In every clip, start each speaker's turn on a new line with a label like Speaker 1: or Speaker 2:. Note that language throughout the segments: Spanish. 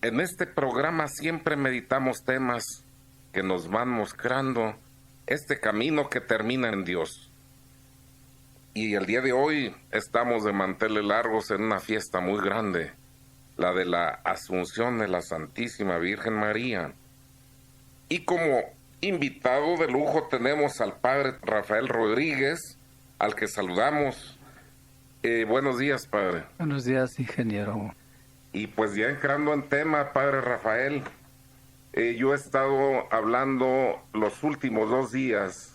Speaker 1: En este programa siempre meditamos temas que nos van mostrando este camino que termina en Dios. Y el día de hoy estamos de manteles largos en una fiesta muy grande, la de la Asunción de la Santísima Virgen María. Y como invitado de lujo tenemos al Padre Rafael Rodríguez, al que saludamos. Buenos días, Padre.
Speaker 2: Buenos días, ingeniero.
Speaker 1: Y pues ya entrando en tema, Padre Rafael, yo he estado hablando los últimos 2 días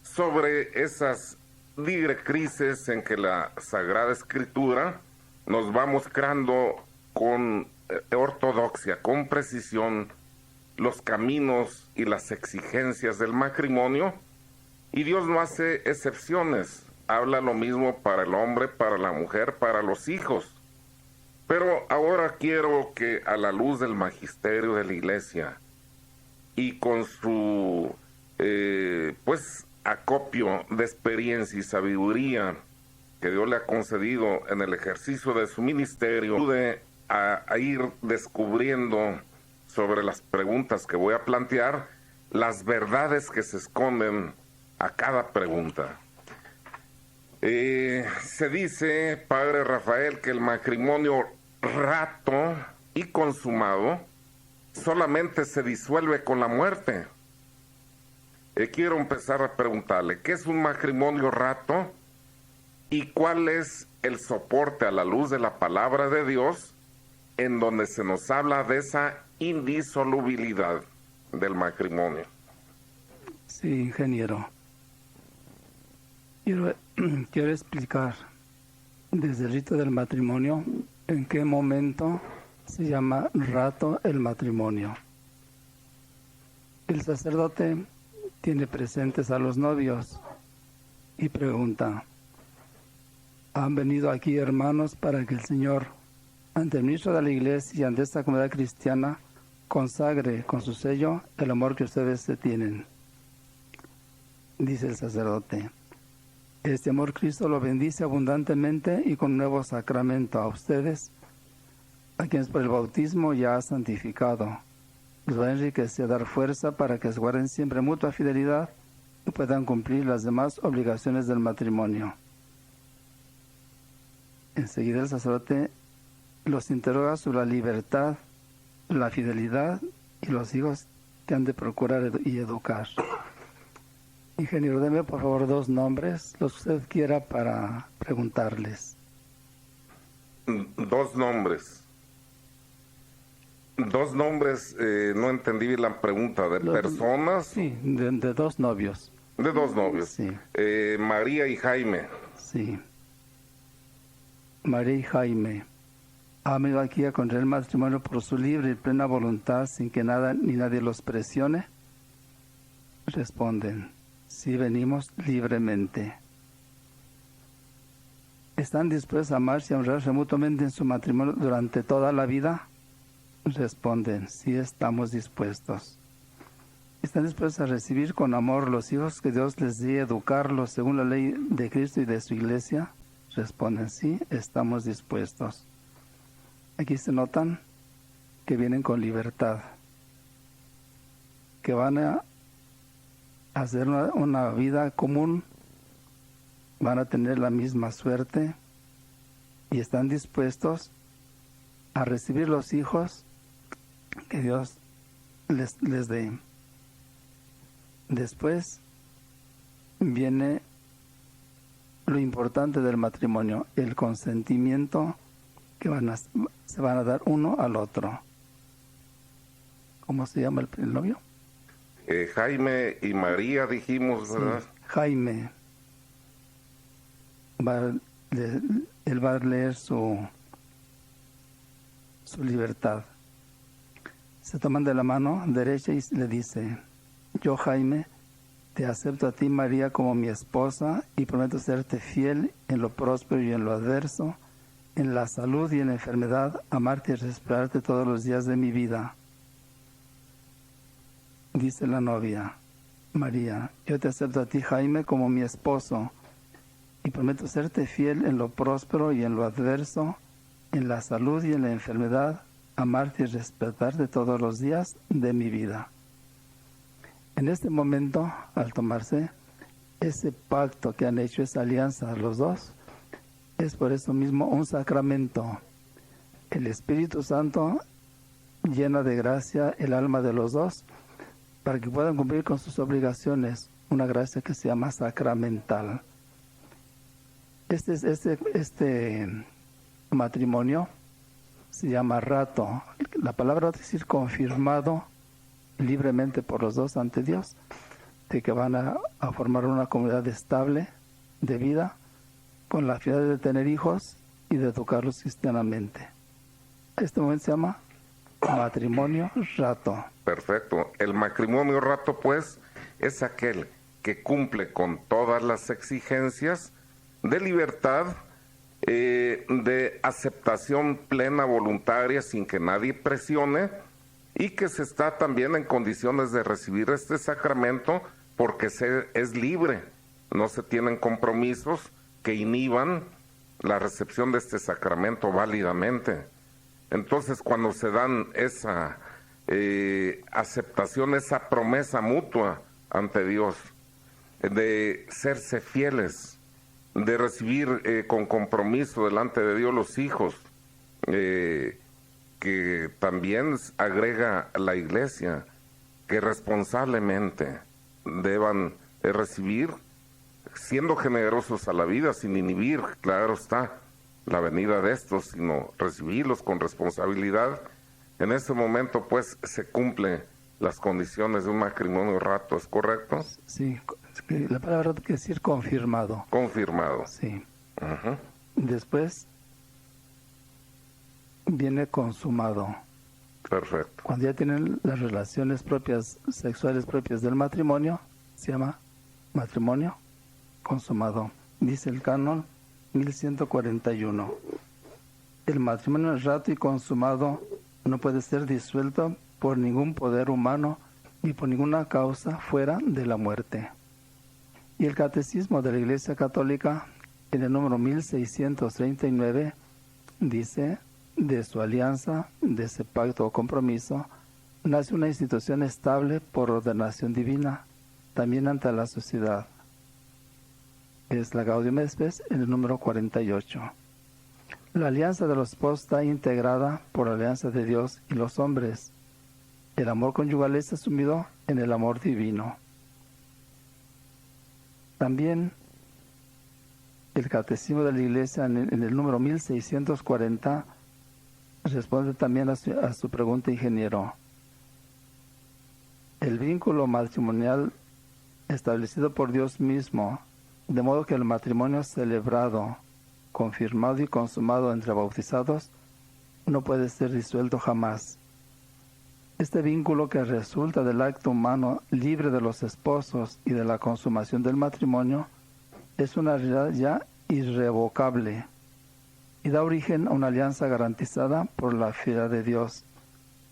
Speaker 1: sobre esas directrices en que la Sagrada Escritura nos va mostrando con ortodoxia, con precisión, los caminos y las exigencias del matrimonio, y Dios no hace excepciones. Habla lo mismo para el hombre, para la mujer, para los hijos. Pero ahora quiero que a la luz del magisterio de la Iglesia y con su acopio de experiencia y sabiduría que Dios le ha concedido en el ejercicio de su ministerio, ayude a ir descubriendo sobre las preguntas que voy a plantear, las verdades que se esconden a cada pregunta. Se dice, Padre Rafael, que el matrimonio rato y consumado solamente se disuelve con la muerte. Quiero empezar a preguntarle, ¿qué es un matrimonio rato? ¿Y cuál es el soporte a la luz de la palabra de Dios en donde se nos habla de esa indisolubilidad del matrimonio?
Speaker 2: Sí, ingeniero. Quiero explicar desde el rito del matrimonio en qué momento se llama rato el matrimonio. El sacerdote tiene presentes a los novios y pregunta: ¿han venido aquí, hermanos, para que el Señor, ante el ministro de la Iglesia y ante esta comunidad cristiana, consagre con su sello el amor que ustedes se tienen? Dice el sacerdote: este amor Cristo lo bendice abundantemente y con un nuevo sacramento a ustedes, a quienes por el bautismo ya ha santificado. Los va a enriquecer, a dar fuerza para que se guarden siempre mutua fidelidad y puedan cumplir las demás obligaciones del matrimonio. Enseguida el sacerdote los interroga sobre la libertad, la fidelidad y los hijos que han de procurar y educar. Ingeniero, deme por favor 2 nombres, los que usted quiera, para preguntarles.
Speaker 1: 2 nombres. 2 nombres, no entendí bien la pregunta. ¿De personas?
Speaker 2: Sí, de 2 novios.
Speaker 1: De 2 novios.
Speaker 2: Sí.
Speaker 1: María y Jaime.
Speaker 2: Sí. María y Jaime han venido aquí a contraer matrimonio por su libre y plena voluntad, sin que nada ni nadie los presione. Responden: sí, venimos libremente. ¿Están dispuestos a amarse y a honrarse mutuamente en su matrimonio durante toda la vida? Responden: sí, estamos dispuestos. ¿Están dispuestos a recibir con amor los hijos que Dios les dé y educarlos según la ley de Cristo y de su Iglesia? Responden: sí, estamos dispuestos. Aquí se notan que vienen con libertad, que van a hacer una vida común, van a tener la misma suerte y están dispuestos a recibir los hijos que Dios les dé. Después viene lo importante del matrimonio, el consentimiento que se van a dar uno al otro. ¿Cómo se llama el novio?
Speaker 1: Jaime y María, dijimos, ¿verdad?
Speaker 2: Sí, Jaime. Él va a leer su libertad. Se toman de la mano derecha y le dice: yo, Jaime, te acepto a ti, María, como mi esposa y prometo serte fiel en lo próspero y en lo adverso, en la salud y en la enfermedad, amarte y respetarte todos los días de mi vida. Dice la novia: María, yo te acepto a ti, Jaime, como mi esposo y prometo serte fiel en lo próspero y en lo adverso, en la salud y en la enfermedad, amarte y respetarte todos los días de mi vida. En este momento, al tomarse ese pacto que han hecho, esa alianza los dos, es por eso mismo un sacramento. El Espíritu Santo llena de gracia el alma de los dos para que puedan cumplir con sus obligaciones, una gracia que se llama sacramental. Este matrimonio se llama rato. La palabra va a decir confirmado libremente por los dos ante Dios, de que van a formar una comunidad estable de vida con la finalidad de tener hijos y de educarlos cristianamente. Este momento se llama matrimonio rato.
Speaker 1: Perfecto. El matrimonio rato, pues, es aquel que cumple con todas las exigencias de libertad, de aceptación plena voluntaria sin que nadie presione, y que se está también en condiciones de recibir este sacramento porque es libre, no se tienen compromisos que inhiban la recepción de este sacramento válidamente. Entonces, cuando se dan esa aceptación, esa promesa mutua ante Dios, de serse fieles, de recibir con compromiso delante de Dios los hijos, que también agrega la Iglesia, que responsablemente deban recibir, siendo generosos a la vida, sin inhibir, claro está, la venida de estos, sino recibirlos con responsabilidad. En ese momento, pues, se cumplen las condiciones de un matrimonio rato, ¿es correcto?
Speaker 2: Sí, la palabra quiere decir confirmado.
Speaker 1: Confirmado.
Speaker 2: Sí.
Speaker 1: Uh-huh.
Speaker 2: Después viene consumado.
Speaker 1: Perfecto.
Speaker 2: Cuando ya tienen las relaciones propias, sexuales propias del matrimonio, se llama matrimonio consumado. Dice el canon 1141. El matrimonio rato y consumado no puede ser disuelto por ningún poder humano ni por ninguna causa fuera de la muerte. Y el Catecismo de la Iglesia Católica, en el número 1639, dice: de su alianza, de ese pacto o compromiso, nace una institución estable por ordenación divina, también ante la sociedad. Es la Gaudium et Spes, en el número 48. La alianza de los esposos está integrada por la alianza de Dios y los hombres. El amor conyugal es asumido en el amor divino. También el Catecismo de la Iglesia, en el número 1640, responde también a su pregunta, ingeniero. El vínculo matrimonial establecido por Dios mismo, de modo que el matrimonio celebrado, confirmado y consumado entre bautizados, no puede ser disuelto jamás. Este vínculo, que resulta del acto humano libre de los esposos y de la consumación del matrimonio, es una realidad ya irrevocable y da origen a una alianza garantizada por la fidelidad de Dios.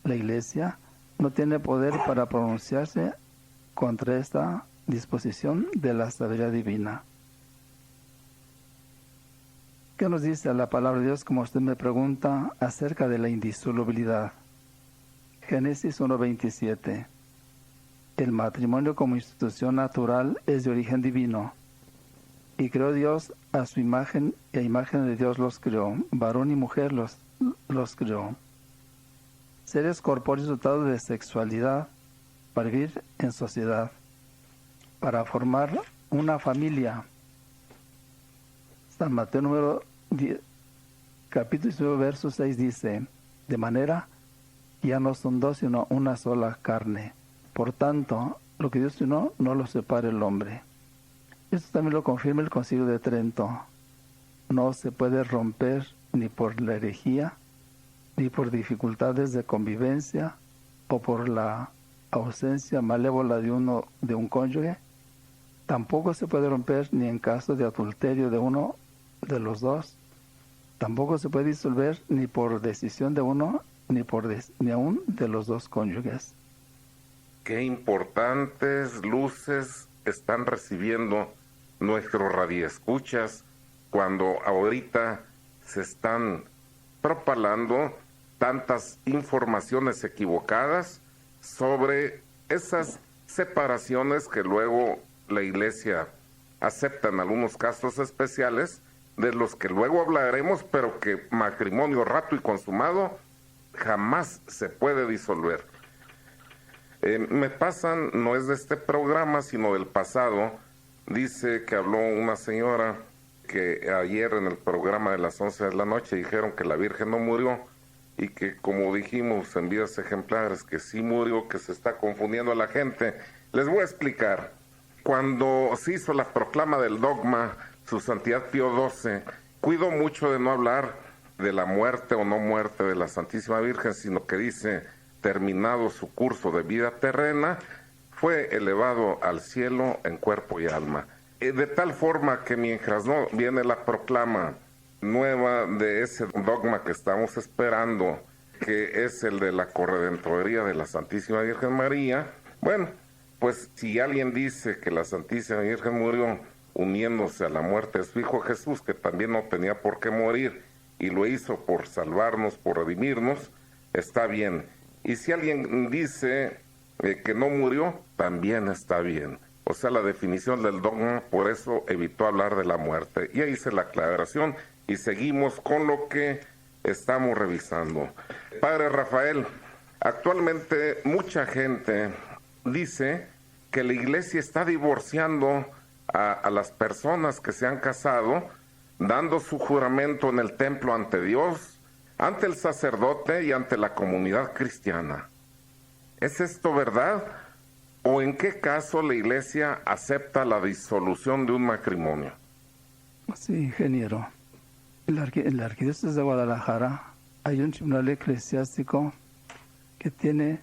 Speaker 2: La Iglesia no tiene poder para pronunciarse contra esta disposición de la sabiduría divina. ¿Qué nos dice la palabra de Dios, como usted me pregunta, acerca de la indisolubilidad? Génesis 1:27. El matrimonio como institución natural es de origen divino. Y creó Dios a su imagen, y a imagen de Dios los creó. Varón y mujer los creó. Seres corpóreos dotados de sexualidad para vivir en sociedad, para formar una familia. San Mateo número 10, capítulo 19, verso 6 dice: de manera ya no son dos, sino una sola carne. Por tanto, lo que Dios unió, no lo separe el hombre. Esto también lo confirma el Concilio de Trento. No se puede romper ni por la herejía, ni por dificultades de convivencia, o por la ausencia malévola de un cónyuge. Tampoco se puede romper ni en caso de adulterio de uno de los dos. Tampoco se puede disolver ni por decisión de uno, ni aún de los dos cónyuges.
Speaker 1: Qué importantes luces están recibiendo nuestros radioescuchas cuando ahorita se están propalando tantas informaciones equivocadas sobre esas separaciones que luego la Iglesia acepta en algunos casos especiales, de los que luego hablaremos, pero que matrimonio rato y consumado jamás se puede disolver. Me pasan, no es de este programa, sino del pasado, dice que habló una señora que ayer en el programa de las 11 de la noche dijeron que la Virgen no murió, y que, como dijimos en Vidas Ejemplares, que sí murió, que se está confundiendo a la gente. Les voy a explicar. Cuando se hizo la proclama del dogma, Su Santidad Pío XII cuidó mucho de no hablar de la muerte o no muerte de la Santísima Virgen, sino que dice, terminado su curso de vida terrena, fue elevado al cielo en cuerpo y alma. De tal forma que mientras no viene la proclama nueva de ese dogma que estamos esperando, que es el de la corredentoría de la Santísima Virgen María, bueno, pues si alguien dice que la Santísima Virgen murió uniéndose a la muerte de su Hijo Jesús, que también no tenía por qué morir, y lo hizo por salvarnos, por redimirnos, está bien. Y si alguien dice que no murió, también está bien. O sea, la definición del dogma, por eso evitó hablar de la muerte. Y ahí hice la aclaración y seguimos con lo que estamos revisando. Padre Rafael, actualmente mucha gente dice que la Iglesia está divorciando a las personas que se han casado, dando su juramento en el templo ante Dios, ante el sacerdote y ante la comunidad cristiana. ¿Es esto verdad? ¿O en qué caso la Iglesia acepta la disolución de un matrimonio?
Speaker 2: Sí, ingeniero. En la Arquidiócesis de Guadalajara hay un tribunal eclesiástico que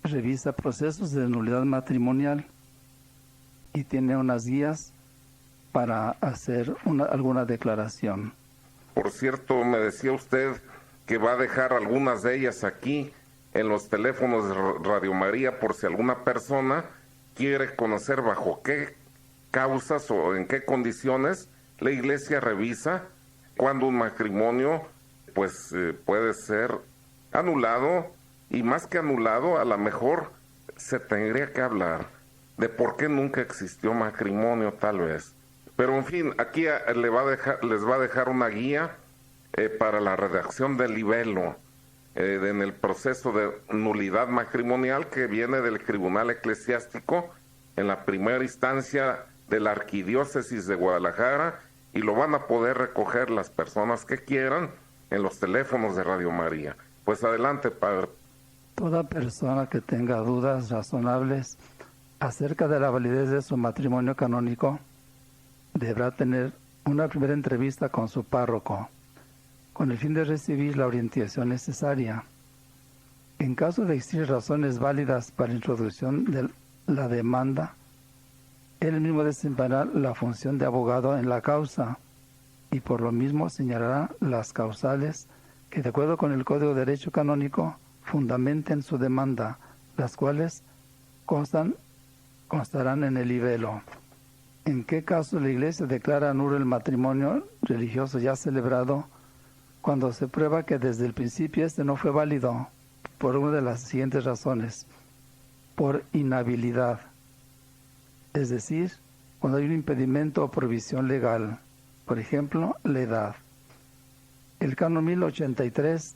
Speaker 2: revisa procesos de nulidad matrimonial y tiene unas guías para hacer alguna declaración.
Speaker 1: Por cierto, me decía usted que va a dejar algunas de ellas aquí en los teléfonos de Radio María, por si alguna persona quiere conocer bajo qué causas o en qué condiciones la Iglesia revisa cuando un matrimonio pues puede ser anulado, y más que anulado, a lo mejor se tendría que hablar de por qué nunca existió matrimonio, tal vez. Pero en fin, aquí les va a dejar una guía para la redacción del libelo en el proceso de nulidad matrimonial, que viene del Tribunal Eclesiástico en la primera instancia de la Arquidiócesis de Guadalajara, y lo van a poder recoger las personas que quieran en los teléfonos de Radio María. Pues adelante, padre.
Speaker 2: Toda persona que tenga dudas razonables acerca de la validez de su matrimonio canónico deberá tener una primera entrevista con su párroco, con el fin de recibir la orientación necesaria. En caso de existir razones válidas para la introducción de la demanda, él mismo desempeñará la función de abogado en la causa y por lo mismo señalará las causales que, de acuerdo con el Código de Derecho Canónico, fundamenten su demanda, las cuales constarán en el libelo. ¿En qué caso la Iglesia declara nulo el matrimonio religioso ya celebrado? Cuando se prueba que desde el principio este no fue válido, por una de las siguientes razones: por inhabilidad, es decir, cuando hay un impedimento o prohibición legal, por ejemplo, la edad. El canon 1083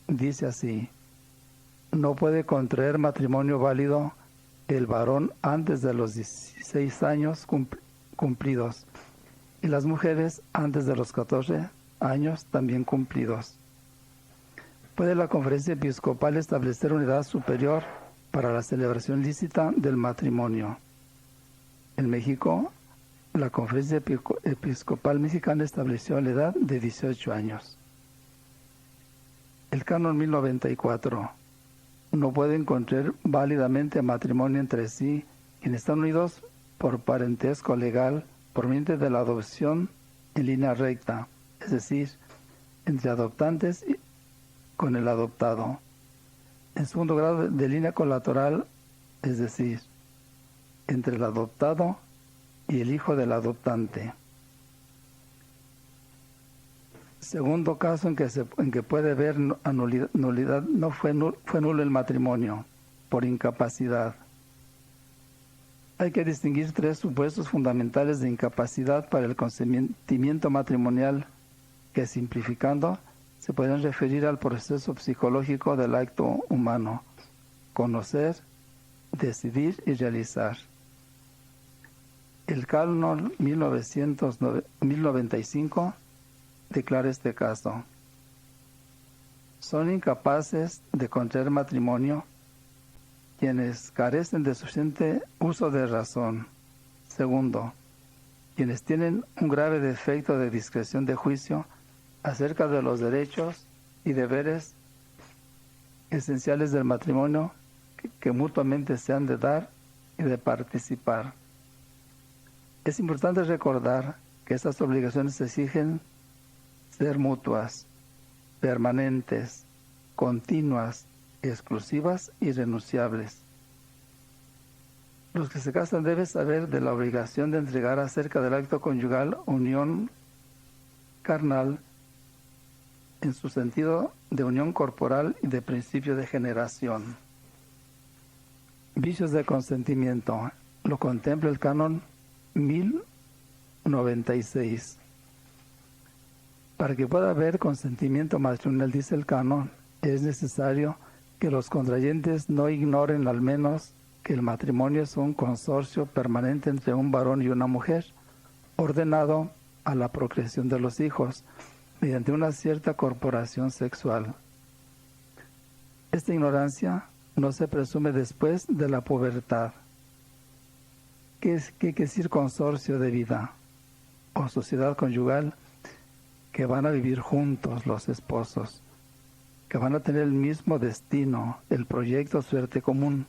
Speaker 2: dice así: no puede contraer matrimonio válido el varón antes de los 16 años cumplidos, y las mujeres antes de los 14 años también cumplidos. ¿Puede la Conferencia Episcopal establecer una edad superior para la celebración lícita del matrimonio? En México, la Conferencia Episcopal Mexicana estableció la edad de 18 años. El canon 1094. No pueden contraer válidamente matrimonio entre sí quienes están unidos por parentesco legal por medio de la adopción en línea recta, es decir, entre adoptantes y con el adoptado. En segundo grado de línea colateral, es decir, entre el adoptado y el hijo del adoptante. Segundo caso en que puede haber nulidad, no fue nulo el matrimonio por incapacidad. Hay que distinguir tres supuestos fundamentales de incapacidad para el consentimiento matrimonial que, simplificando, se pueden referir al proceso psicológico del acto humano: conocer, decidir y realizar. El Canon 1095 declara este caso: son incapaces de contraer matrimonio quienes carecen de suficiente uso de razón. Segundo, quienes tienen un grave defecto de discreción de juicio acerca de los derechos y deberes esenciales del matrimonio que mutuamente se han de dar y de participar. Es importante recordar que estas obligaciones exigen ser mutuas, permanentes, continuas, exclusivas y renunciables. Los que se casan deben saber de la obligación de entregar acerca del acto conyugal unión carnal en su sentido de unión corporal y de principio de generación. Vicios de consentimiento. Lo contempla el Canon 1096. Para que pueda haber consentimiento matrimonial, dice el Canon, es necesario que los contrayentes no ignoren al menos que el matrimonio es un consorcio permanente entre un varón y una mujer, ordenado a la procreación de los hijos mediante una cierta corporación sexual. Esta ignorancia no se presume después de la pubertad. ¿Qué quiere decir consorcio de vida o sociedad conyugal? Que van a vivir juntos los esposos, que van a tener el mismo destino, el proyecto suerte común.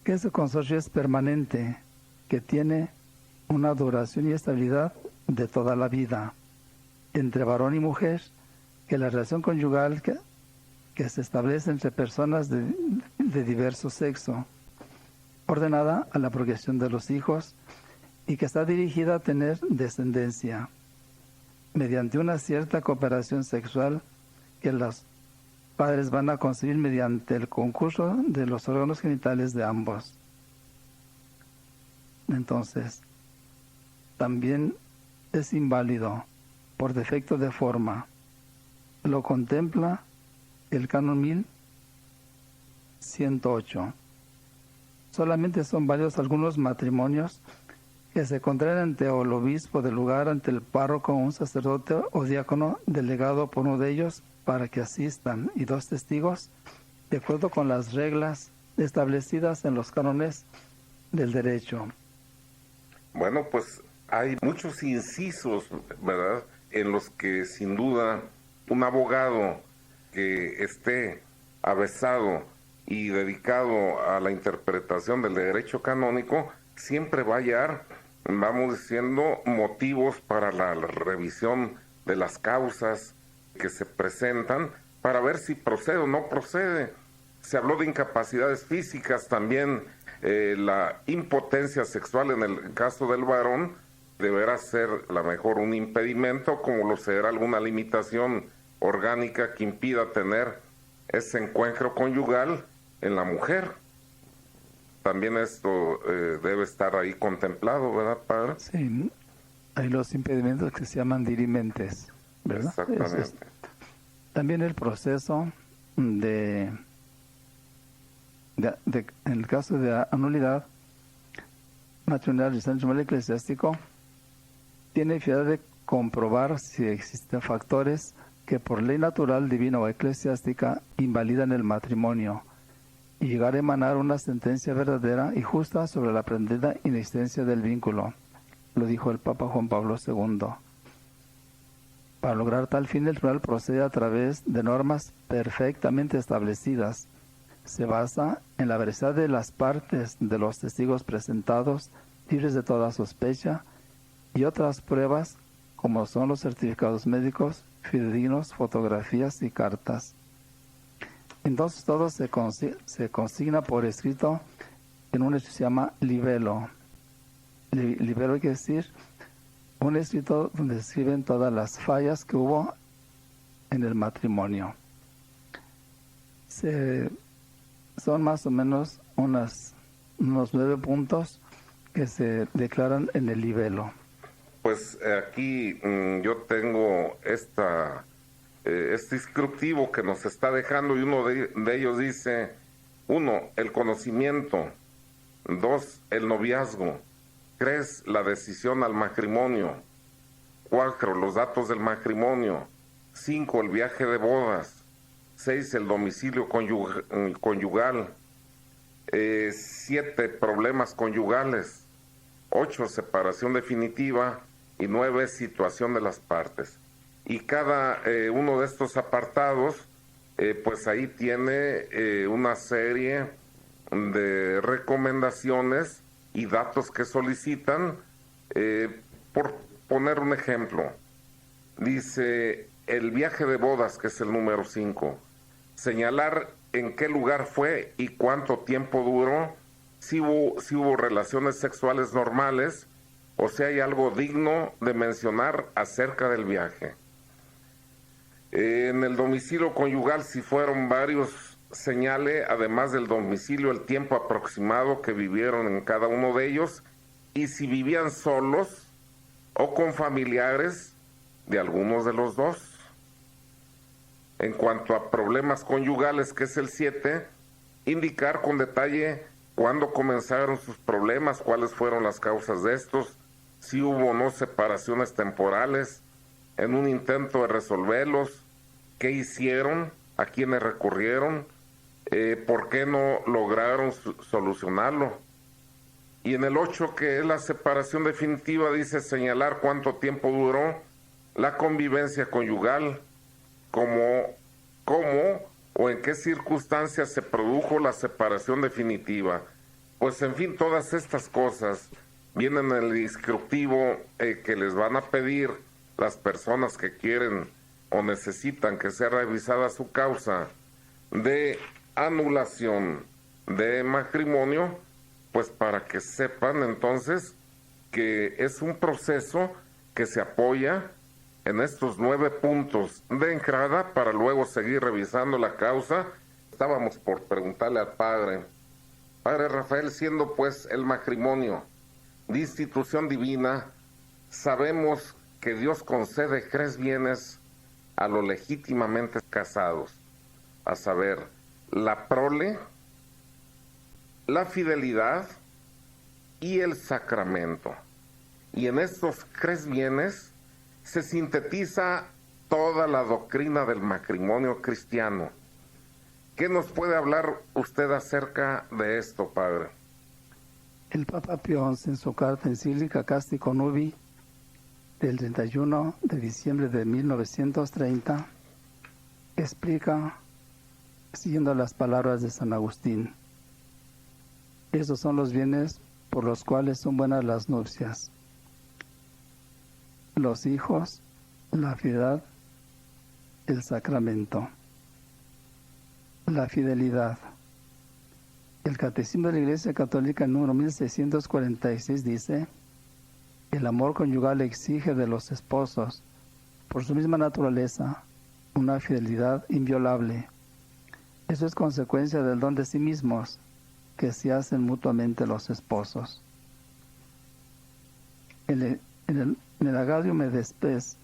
Speaker 2: Que ese consorcio es permanente, que tiene una duración y estabilidad de toda la vida, entre varón y mujer, que la relación conyugal que se establece entre personas de diverso sexo, ordenada a la procreación de los hijos y que está dirigida a tener descendencia, mediante una cierta cooperación sexual que los padres van a concebir mediante el concurso de los órganos genitales de ambos. Entonces, también es inválido por defecto de forma. Lo contempla el Canon 1108. Solamente son válidos algunos matrimonios que se contraen ante el obispo del lugar, ante el párroco, un sacerdote o diácono delegado por uno de ellos para que asistan, y dos testigos, de acuerdo con las reglas establecidas en los cánones del derecho.
Speaker 1: Bueno, pues hay muchos incisos, ¿verdad?, en los que sin duda un abogado que esté avesado y dedicado a la interpretación del derecho canónico siempre va a hallar, vamos diciendo, motivos para la revisión de las causas que se presentan para ver si procede o no procede. Se habló de incapacidades físicas, también la impotencia sexual en el caso del varón deberá ser la mejor un impedimento, como lo será alguna limitación orgánica que impida tener ese encuentro conyugal en la mujer. También esto debe estar ahí contemplado, ¿verdad, padre?
Speaker 2: Sí, hay los impedimentos que se llaman dirimentes, ¿verdad?
Speaker 1: Exactamente.
Speaker 2: También el proceso en el caso de anulidad matrimonial y matrimonial eclesiástico, tiene fidelidad de comprobar si existen factores que por ley natural, divina o eclesiástica invalidan el matrimonio y llegar a emanar una sentencia verdadera y justa sobre la pretendida inexistencia del vínculo. Lo dijo el Papa Juan Pablo II. Para lograr tal fin, el tribunal procede a través de normas perfectamente establecidas. Se basa en la veracidad de las partes de los testigos presentados, libres de toda sospecha, y otras pruebas como son los certificados médicos, fidedignos, fotografías y cartas. Entonces todo se consigna por escrito en un hecho que se llama libelo. Libelo quiere decir un escrito donde describen todas las fallas que hubo en el matrimonio. Son más o menos unos 9 puntos que se declaran en el libelo.
Speaker 1: Pues aquí yo tengo este instructivo que nos está dejando, y uno de ellos dice: 1, el conocimiento; 2, el noviazgo; 3, la decisión al matrimonio; 4, los datos del matrimonio; 5, el viaje de bodas; 6, el domicilio conyugal; 7, problemas conyugales; 8, separación definitiva; y 9, situación de las partes. Y cada uno de estos apartados, pues ahí tiene una serie de recomendaciones y datos que solicitan. Por poner un ejemplo, dice el viaje de bodas, que es el número 5, señalar en qué lugar fue y cuánto tiempo duró, si hubo relaciones sexuales normales, o si hay algo digno de mencionar acerca del viaje. En el domicilio conyugal, si fueron varios, señale además del domicilio el tiempo aproximado que vivieron en cada uno de ellos, y si vivían solos o con familiares de algunos de los dos. En cuanto a problemas conyugales, que es el 7, indicar con detalle cuándo comenzaron sus problemas, cuáles fueron las causas de estos, si hubo o no separaciones temporales, en un intento de resolverlos, qué hicieron, a quiénes recurrieron, por qué no lograron solucionarlo. Y en el 8, que es la separación definitiva, dice señalar cuánto tiempo duró la convivencia conyugal, cómo o en qué circunstancias se produjo la separación definitiva. Pues en fin, todas estas cosas vienen en el instructivo que les van a pedir las personas que quieren o necesitan que sea revisada su causa de anulación de matrimonio, pues para que sepan entonces que es un proceso que se apoya en estos 9 puntos de entrada para luego seguir revisando la causa. Estábamos por preguntarle al Padre Rafael, siendo pues el matrimonio de institución divina, sabemos que Dios concede 3 bienes a los legítimamente casados, a saber, la prole, la fidelidad y el sacramento. Y en estos 3 bienes se sintetiza toda la doctrina del matrimonio cristiano. ¿Qué nos puede hablar usted acerca de esto, Padre?
Speaker 2: El Papa Pío XI, en su carta encíclica Casti Connubii del 31 de diciembre de 1930, explica, siguiendo las palabras de San Agustín: estos son los bienes por los cuales son buenas las nupcias: los hijos, la fidelidad, el sacramento. La fidelidad. El Catecismo de la Iglesia Católica número 1646 dice: el amor conyugal exige de los esposos, por su misma naturaleza, una fidelidad inviolable. Eso es consecuencia del don de sí mismos que se hacen mutuamente los esposos. En el Agadium et Spes,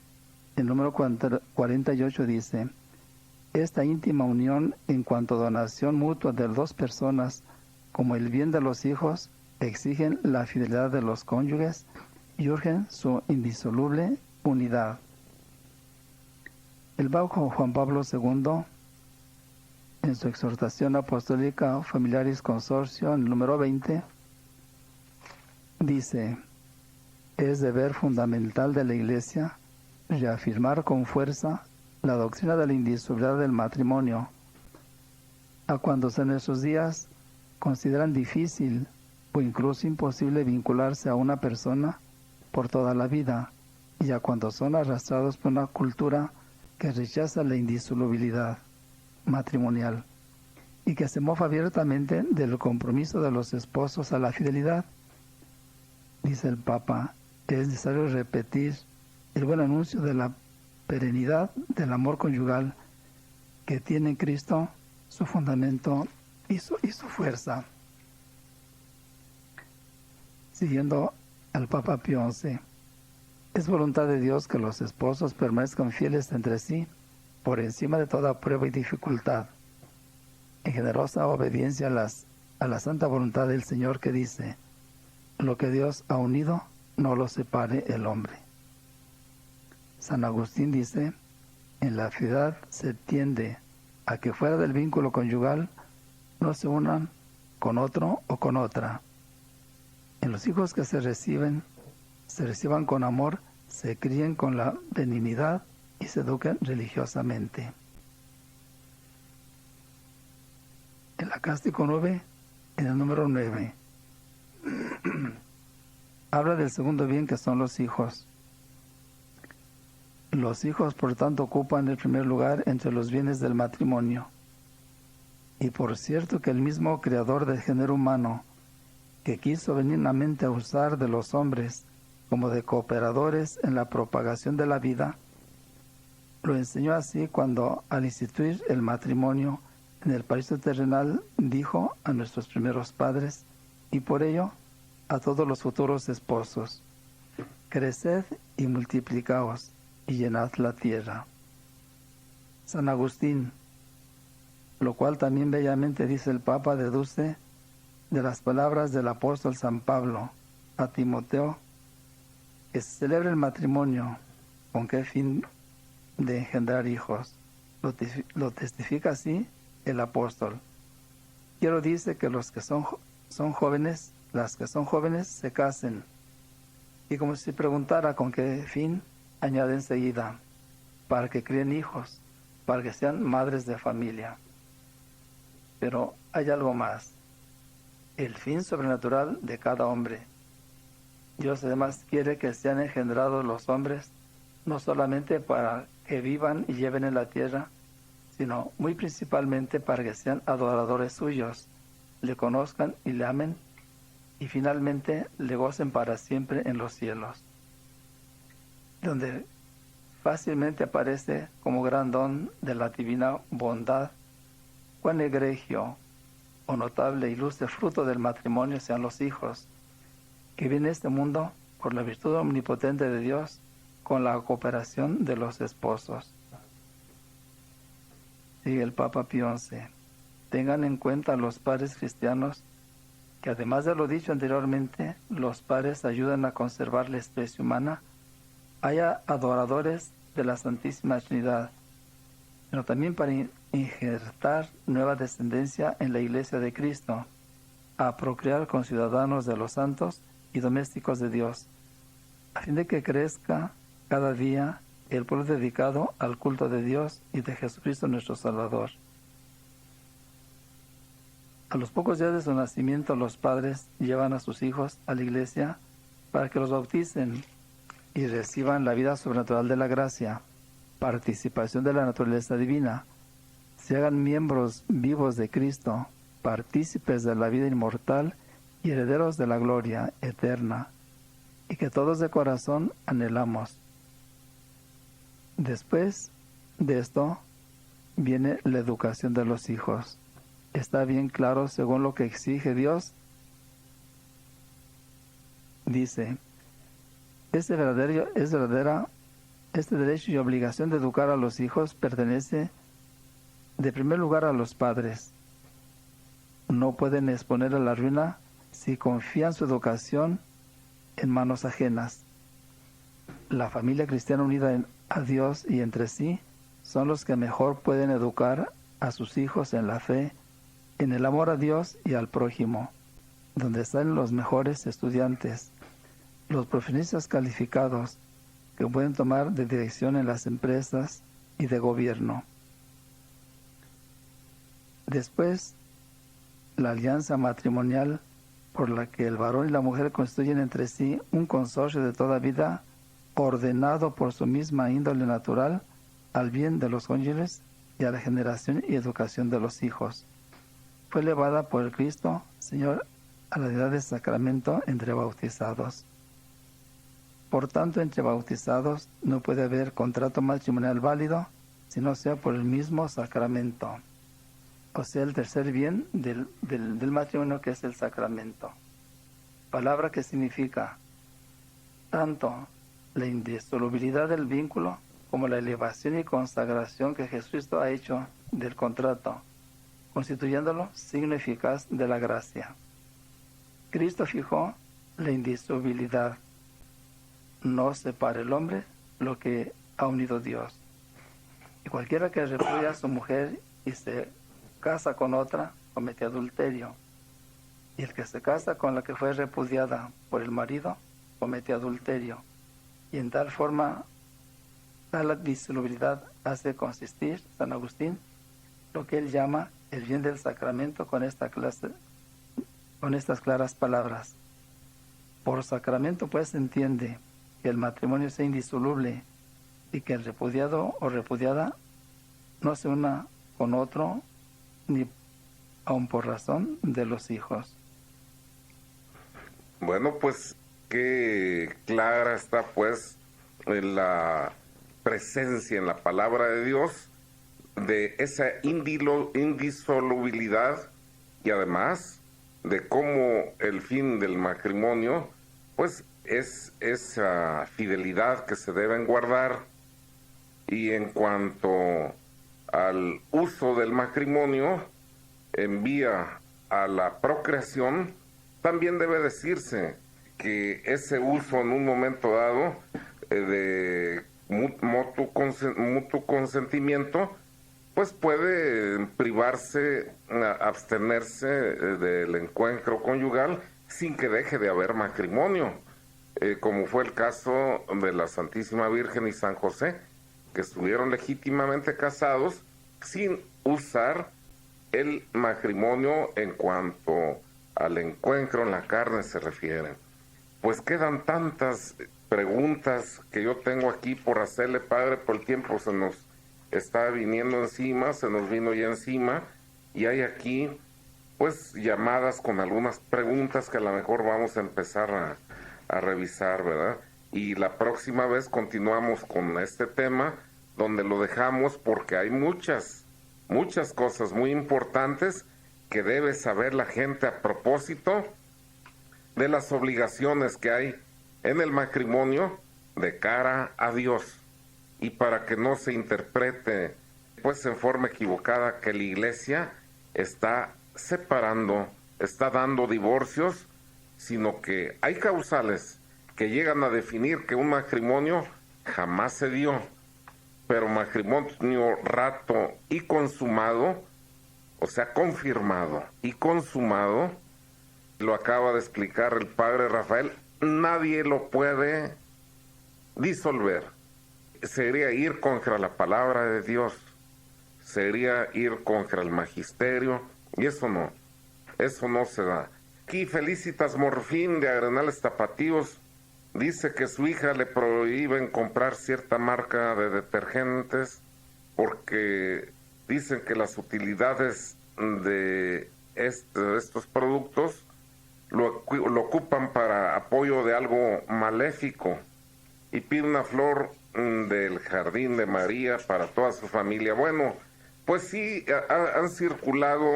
Speaker 2: el número 48 dice: esta íntima unión en cuanto a donación mutua de 2 personas, como el bien de los hijos, exigen la fidelidad de los cónyuges y urgen su indisoluble unidad. El Papa Juan Pablo II, en su exhortación apostólica Familiaris Consortio, en el número 20, dice: es deber fundamental de la Iglesia reafirmar con fuerza la doctrina de la indisolubilidad del matrimonio, a cuantos en nuestros días consideran difícil o incluso imposible vincularse a una persona por toda la vida, y a cuantos son arrastrados por una cultura que rechaza la indisolubilidad matrimonial y que se mofa abiertamente del compromiso de los esposos a la fidelidad. Dice el Papa: que es necesario repetir el buen anuncio de la perenidad del amor conyugal que tiene en Cristo su fundamento y su fuerza. Siguiendo al Papa Pío XI, es voluntad de Dios que los esposos permanezcan fieles entre sí por encima de toda prueba y dificultad, en generosa obediencia a la santa voluntad del Señor que dice: lo que Dios ha unido, no lo separe el hombre. San Agustín dice: en la fidelidad se tiende a que fuera del vínculo conyugal no se unan con otro o con otra. En los hijos que se reciban con amor, se críen con la benignidad y se eduquen religiosamente. El acástico 9, en el número 9, habla del segundo bien que son los hijos. Los hijos, por tanto, ocupan el primer lugar entre los bienes del matrimonio. Y por cierto que el mismo Creador del género humano, que quiso benignamente usar de los hombres como de cooperadores en la propagación de la vida, lo enseñó así cuando, al instituir el matrimonio en el paraíso terrenal, dijo a nuestros primeros padres, y por ello a todos los futuros esposos: creced y multiplicaos, y llenad la tierra. San Agustín, lo cual también bellamente dice el Papa, deduce de las palabras del apóstol San Pablo a Timoteo que se celebra el matrimonio. ¿Con qué fin? De engendrar hijos. Lo testifica así el apóstol. Quiero, dice, que los que son jóvenes, las que son jóvenes, se casen. Y como si preguntara con qué fin, añade enseguida: para que críen hijos, para que sean madres de familia. Pero hay algo más: el fin sobrenatural de cada hombre. Dios además quiere que sean engendrados los hombres, no solamente para que vivan y lleven en la tierra, sino muy principalmente para que sean adoradores suyos, le conozcan y le amen, y finalmente le gocen para siempre en los cielos, donde fácilmente aparece como gran don de la divina bondad cuán egregio o notable y dulce fruto del matrimonio sean los hijos, que viene a este mundo por la virtud omnipotente de Dios, con la cooperación de los esposos. Sigue el Papa Pío XI: tengan en cuenta los padres cristianos que, además de lo dicho anteriormente, los padres ayudan a conservar la especie humana, haya adoradores de la Santísima Trinidad, pero también para injertar nueva descendencia en la Iglesia de Cristo, a procrear con ciudadanos de los santos y domésticos de Dios, a fin de que crezca cada día el pueblo dedicado al culto de Dios y de Jesucristo nuestro Salvador. A los pocos días de su nacimiento, los padres llevan a sus hijos a la iglesia para que los bauticen y reciban la vida sobrenatural de la gracia, participación de la naturaleza divina, se hagan miembros vivos de Cristo, partícipes de la vida inmortal y herederos de la gloria eterna, y que todos de corazón anhelamos. Después de esto viene la educación de los hijos. Está bien claro, según lo que exige Dios. Dice: este derecho y obligación de educar a los hijos pertenece de primer lugar a los padres. No pueden exponer a la ruina si confían su educación en manos ajenas. La familia cristiana unida a Dios y entre sí son los que mejor pueden educar a sus hijos en la fe, en el amor a Dios y al prójimo, donde están los mejores estudiantes, los profesionistas calificados que pueden tomar de dirección en las empresas y de gobierno. Después, la alianza matrimonial por la que el varón y la mujer constituyen entre sí un consorcio de toda vida, ordenado por su misma índole natural al bien de los cónyuges y a la generación y educación de los hijos. Fue elevada por el Cristo, Señor, a la edad de sacramento entre bautizados. Por tanto, entre bautizados no puede haber contrato matrimonial válido si no sea por el mismo sacramento. O sea, el tercer bien del matrimonio, que es el sacramento. Palabra que significa tanto la indisolubilidad del vínculo como la elevación y consagración que Jesucristo ha hecho del contrato, constituyéndolo signo eficaz de la gracia. Cristo fijó la indisolubilidad. No separa el hombre lo que ha unido Dios. Y cualquiera que repudia a su mujer y se casa con otra, comete adulterio. Y el que se casa con la que fue repudiada por el marido, comete adulterio. Y en tal forma, la disolubilidad hace consistir, San Agustín, lo que él llama el bien del sacramento con estas claras palabras. Por sacramento, pues, se entiende que el matrimonio sea indisoluble y que el repudiado o repudiada no se una con otro, ni aun por razón de los hijos.
Speaker 1: Bueno, pues qué clara está pues la presencia en la palabra de Dios de esa indisolubilidad y además de cómo el fin del matrimonio pues es esa fidelidad que se deben guardar. Y en cuanto al uso del matrimonio en vía a la procreación, también debe decirse que ese uso en un momento dado de mutuo consentimiento pues puede privarse, abstenerse del encuentro conyugal sin que deje de haber matrimonio, como fue el caso de la Santísima Virgen y San José, que estuvieron legítimamente casados sin usar el matrimonio en cuanto al encuentro en la carne se refiere. Pues quedan tantas preguntas que yo tengo aquí por hacerle, Padre, por el tiempo se nos está viniendo encima, se nos vino ya encima, y hay aquí pues llamadas con algunas preguntas que a lo mejor vamos a empezar a revisar, ¿verdad? Y la próxima vez continuamos con este tema donde lo dejamos porque hay muchas cosas muy importantes que debe saber la gente a propósito de las obligaciones que hay en el matrimonio de cara a Dios, y para que no se interprete pues en forma equivocada que la Iglesia está separando, está dando divorcios, sino que hay causales que llegan a definir que un matrimonio jamás se dio, pero matrimonio rato y consumado, o sea, confirmado y consumado, lo acaba de explicar el Padre Rafael, nadie lo puede disolver. Sería ir contra la palabra de Dios, sería ir contra el magisterio, y eso no se da. Aquí Felicitas Morfín de Arenales Tapatíos dice que su hija le prohíben comprar cierta marca de detergentes porque dicen que las utilidades de estos productos lo ocupan para apoyo de algo maléfico, y pide una flor del Jardín de María para toda su familia. Bueno, pues sí, han circulado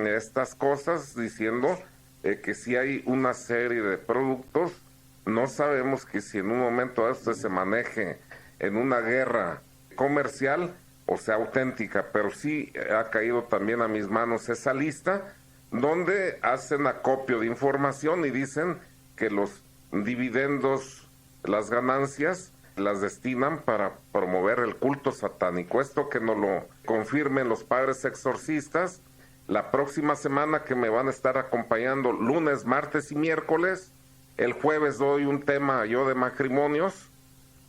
Speaker 1: estas cosas diciendo que si hay una serie de productos, no sabemos que si en un momento esto se maneje en una guerra comercial o sea auténtica, pero sí ha caído también a mis manos esa lista donde hacen acopio de información y dicen que los dividendos, las ganancias, las destinan para promover el culto satánico. Esto que nos lo confirmen los padres exorcistas. La próxima semana que me van a estar acompañando lunes, martes y miércoles, el jueves doy un tema yo de matrimonios,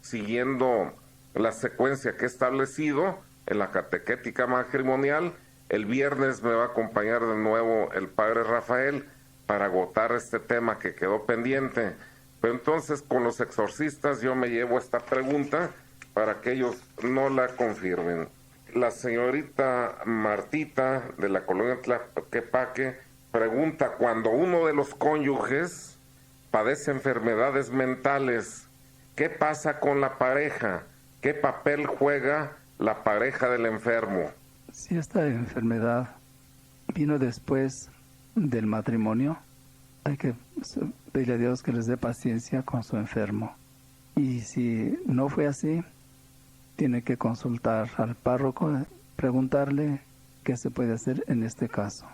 Speaker 1: siguiendo la secuencia que he establecido en la catequética matrimonial. El viernes me va a acompañar de nuevo el Padre Rafael para agotar este tema que quedó pendiente. Pero entonces con los exorcistas yo me llevo esta pregunta para que ellos no la confirmen. La señorita Martita de la colonia Tlaquepaque pregunta: cuando uno de los cónyuges padece enfermedades mentales ¿Qué pasa con la pareja? ¿Qué papel juega la pareja del enfermo?
Speaker 2: Si esta enfermedad vino después del matrimonio, hay que pedirle a Dios que les dé paciencia con su enfermo. Y si no fue así, tiene que consultar al párroco, preguntarle qué se puede hacer en este caso.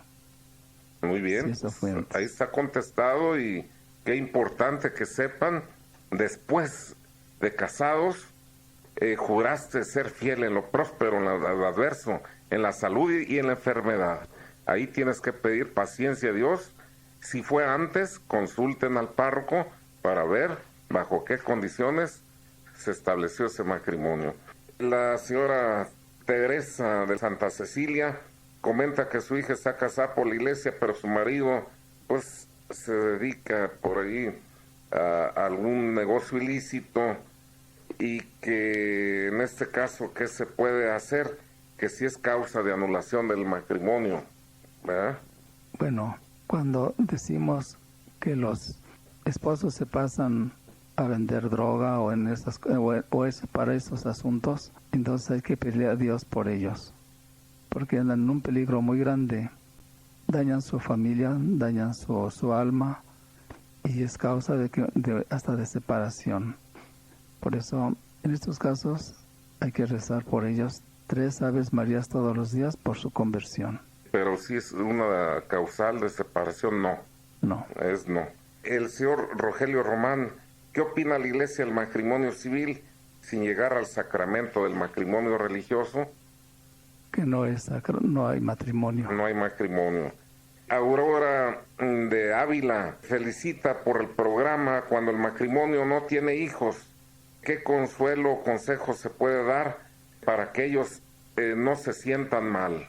Speaker 1: Muy bien,
Speaker 2: Sí, eso fue antes.
Speaker 1: Ahí está contestado, y qué importante que sepan, después de casados, juraste ser fiel en lo próspero, en lo adverso, en la salud y en la enfermedad. Ahí tienes que pedir paciencia a Dios. Si fue antes, consulten al párroco para ver bajo qué condiciones se estableció ese matrimonio. La señora Teresa de Santa Cecilia comenta que su hija está casada por la iglesia, pero su marido pues se dedica por ahí a algún negocio ilícito, y que en este caso, ¿qué se puede hacer? Que si es causa de anulación del matrimonio, ¿verdad?
Speaker 2: Bueno, cuando decimos que los esposos se pasan a vender droga o en esas para esos asuntos, entonces hay que pedirle a Dios por ellos, porque andan en un peligro muy grande, dañan su familia, dañan su alma, y es causa hasta de separación. Por eso, en estos casos, hay que rezar por ellos 3 Aves Marías todos los días por su conversión.
Speaker 1: Pero si es una causal de separación, no.
Speaker 2: No.
Speaker 1: Es no. El señor Rogelio Román, ¿qué opina la iglesia del matrimonio civil sin llegar al sacramento del matrimonio religioso?
Speaker 2: Que no hay matrimonio.
Speaker 1: No hay matrimonio. Aurora de Ávila felicita por el programa Cuando el matrimonio no tiene hijos. ¿Qué consuelo o consejo se puede dar para que ellos no se sientan mal?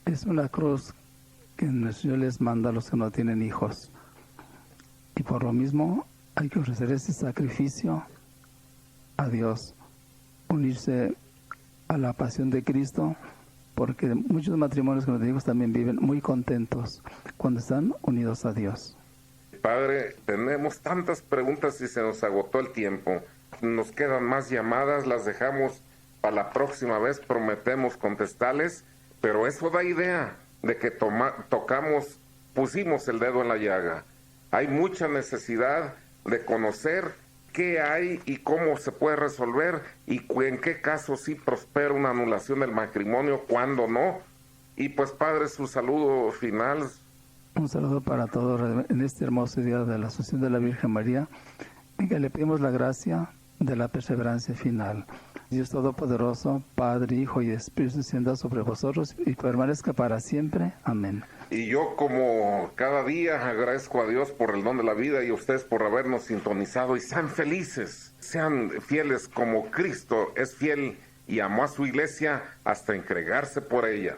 Speaker 2: Es una cruz que el Señor les manda a los que no tienen hijos. Y por lo mismo hay que ofrecer ese sacrificio a Dios, unirse a la pasión de Cristo, porque muchos matrimonios que no tienen hijos también viven muy contentos cuando están unidos a Dios.
Speaker 1: Padre, tenemos tantas preguntas y se nos agotó el tiempo. Nos quedan más llamadas, las dejamos para la próxima vez, prometemos contestarles, pero eso da idea de que pusimos el dedo en la llaga. Hay mucha necesidad de conocer qué hay y cómo se puede resolver, y en qué caso sí prospera una anulación del matrimonio, cuándo no. Y pues, Padre, su saludo final.
Speaker 2: Un saludo para todos en este hermoso día de la Asunción de la Virgen María, en que le pedimos la gracia de la perseverancia final. Dios Todopoderoso, Padre, Hijo y Espíritu, descienda sobre vosotros y permanezca para siempre. Amén.
Speaker 1: Y yo, como cada día, agradezco a Dios por el don de la vida y a ustedes por habernos sintonizado, y sean felices, sean fieles como Cristo es fiel y amó a su iglesia hasta entregarse por ella.